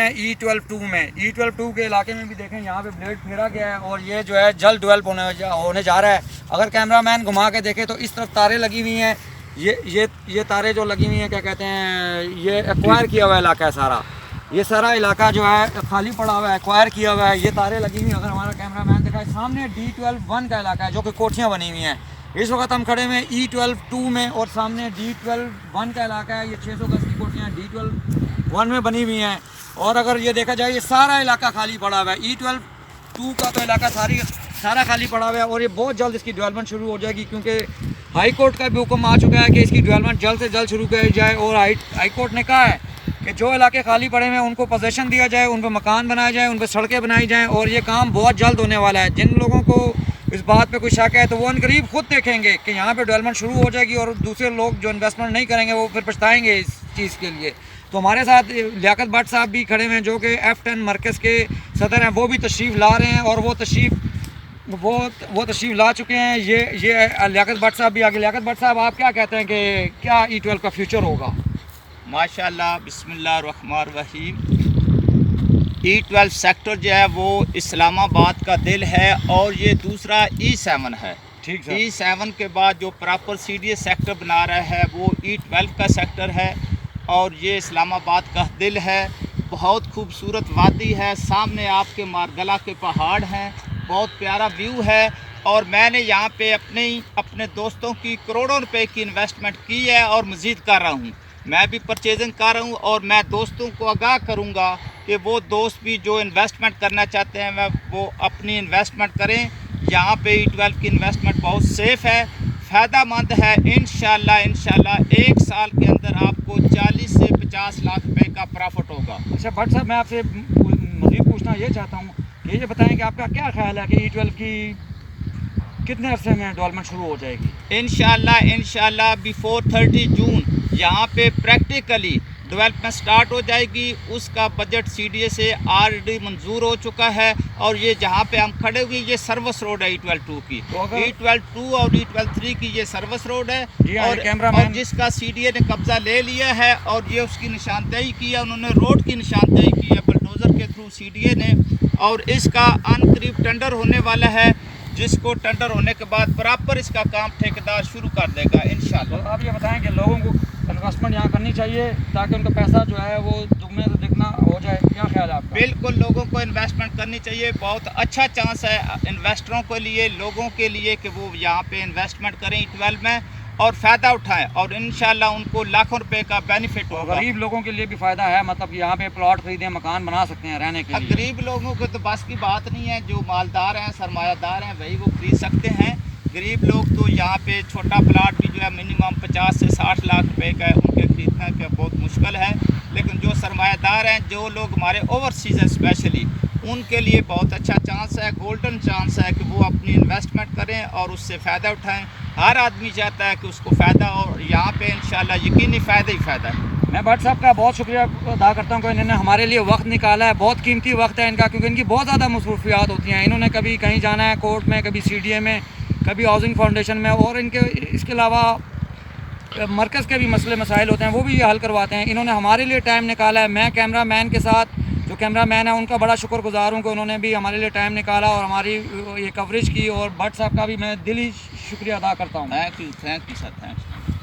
हैं E12-2 में। E12-2 के इलाके में भी देखें, यहाँ पे ब्लेड फेरा गया है और ये जो है जल्द डेवलप होने जा रहा है। अगर कैमरामैन घुमा के देखे तो इस तरफ तारे लगी हुई हैं, ये तारे जो लगी हुई हैं, क्या कहते हैं, ये एक्वायर किया हुआ इलाका है सारा। ये सारा इलाका जो है खाली पड़ा हुआ है, एक्वायर किया हुआ है। ये तारे लगी हुई हैं। अगर हमारा कैमरामैन देखा, सामने D12-1 का इलाका है जो कि कोठियाँ बनी हुई हैं। इस वक्त हम खड़े हैं E12-2 में और सामने D12-1 का इलाका है। ये 600 गज की कोठियाँ D12-1 में बनी हुई हैं। और अगर ये देखा जाए, ये सारा इलाका खाली पड़ा हुआ है। E12-2 का तो इलाका सारा खाली पड़ा हुआ है और ये बहुत जल्द इसकी डेवलपमेंट शुरू हो जाएगी, क्योंकि हाई कोर्ट का भी हुक्म आ चुका है कि इसकी डेवलपमेंट जल्द से जल्द शुरू की जाए। और हाई कोर्ट ने कहा है कि जो इलाके खाली पड़े हुए हैं उनको पोजीशन दिया जाए, उन पर मकान बनाए जाए, उन पर सड़कें बनाई जाएँ। और ये काम बहुत जल्द होने वाला है। जिन लोगों को इस बात पे कोई शक है तो वो अनकरीब खुद देखेंगे कि यहाँ पे डेवलपमेंट शुरू हो जाएगी और दूसरे लोग जो इन्वेस्टमेंट नहीं करेंगे वो फिर पछताएंगे इस चीज़ के लिए। तो हमारे साथ लियाकत भट्ट साहब भी खड़े हुए हैं जो कि F10 मरकज़ के सदर हैं। वो भी तशरीफ़ ला रहे हैं और वो तशरीफ़ ला चुके हैं। ये लियाकत भट्ट साहब भी आगे। लियाकत भट्ट साहब, आप क्या कहते हैं कि क्या E12 का फ्यूचर होगा? माशाल्लाह, बिस्मिल्लाह रहमान रहीम। E12 सेक्टर जो है वो इस्लामाबाद का दिल है और ये दूसरा E7 है। ठीक है। E7 के बाद जो प्रॉपर CDS सेक्टर बना रहा है वो E12 का सेक्टर है और ये इस्लामाबाद का दिल है। बहुत खूबसूरत वादी है, सामने आपके मारगला के पहाड़ हैं, बहुत प्यारा व्यू है। और मैंने यहाँ पे अपने दोस्तों की करोड़ों रुपए की इन्वेस्टमेंट की है और मज़ीद कर रहा हूँ। मैं भी परचेजिंग कर रहा हूँ और मैं दोस्तों को आगाह करूँगा कि वो दोस्त भी जो इन्वेस्टमेंट करना चाहते हैं वो अपनी इन्वेस्टमेंट करें। यहाँ पे E12 की इन्वेस्टमेंट बहुत सेफ़ है, फ़ायदेमंद है। इंशाल्लाह 1 साल के अंदर आपको 40 से 50 लाख रुपए का प्रॉफिट होगा। अच्छा भट्ट साहब, मैं आपसे मज़ीद पूछना ये चाहता हूँ कि ये बताएं कि आपका क्या ख्याल है कि E12 की कितने अरसे में डेवलपमेंट शुरू हो जाएगी? इंशाल्लाह बिफोर 30 जून यहाँ पे प्रैक्टिकली डेवलपमेंट स्टार्ट हो जाएगी। उसका बजट CDS से ऑलरेडी मंजूर हो चुका है और ये जहाँ पे हम खड़े हुए, ये सर्विस रोड है E12-2 की। E12-2 और E12-3 की ये सर्विस रोड है और जिसका CDA ने कब्जा ले लिया है और ये उसकी निशानदेही की है। उन्होंने रोड की निशानदेही की है बुलडोज़र के थ्रू CDA ने, और इसका अनकरीब टेंडर होने वाला है, जिसको टेंडर होने के बाद प्रॉपर इसका काम ठेकेदार शुरू कर देगा इंशाल्लाह। तो आप ये बताएं कि लोगों को इन्वेस्टमेंट यहाँ करनी चाहिए ताकि उनका पैसा जो है वो दुगने से दुगना हो जाए, क्या ख्याल है आपका? बिल्कुल, लोगों को इन्वेस्टमेंट करनी चाहिए। बहुत अच्छा चांस है इन्वेस्टरों के लिए, लोगों के लिए कि वो यहाँ पे इन्वेस्टमेंट करें E12 में और फ़ायदा उठाएं और इंशाल्लाह उनको लाखों रुपए का बेनिफिट होगा। गरीब लोगों के लिए भी फ़ायदा है, मतलब यहाँ पे प्लॉट खरीदें, मकान बना सकते हैं रहने के लिए। गरीब लोगों को तो बस की बात नहीं है, जो मालदार हैं, सरमायादार हैं, वही वो खरीद सकते हैं। गरीब लोग तो यहाँ पे छोटा प्लाट भी जो है मिनिमम 50 से 60 लाख रुपए का है, उनके खरीदना का बहुत मुश्किल है। लेकिन जो सरमायादार हैं, जो लोग हमारे ओवरसीज़ हैं स्पेशली, उनके लिए बहुत अच्छा चांस है, गोल्डन चांस है कि वो अपनी इन्वेस्टमेंट करें और उससे फ़ायदा उठाएं। हर आदमी चाहता है कि उसको फ़ायदा, और यहाँ पे इंशाल्लाह यकीनी फ़ायदा ही फ़ायदा है। मैं भट्ट साहब का बहुत शुक्रिया अदा करता हूँ कि इन्होंने हमारे लिए वक्त निकाला है। बहुत कीमती वक्त है इनका, क्योंकि इनकी बहुत ज़्यादा मसरूफियात होती हैं। इन्होंने कभी कहीं जाना है कोर्ट में, कभी CDA में, कभी हाउसिंग फाउंडेशन में, और इसके अलावा मरकज़ के भी मसले मसाइल होते हैं वो भी ये हल करवाते हैं। इन्होंने हमारे लिए टाइम निकाला है। मैं कैमरामैन के साथ, जो कैमरामैन है उनका बड़ा शुक्रगुजार हूँ कि उन्होंने भी हमारे लिए टाइम निकाला और हमारी ये कवरेज की। और भट्ट साहब का भी मैं दिली शुक्रिया अदा करता हूँ। Thank you sir, thank you.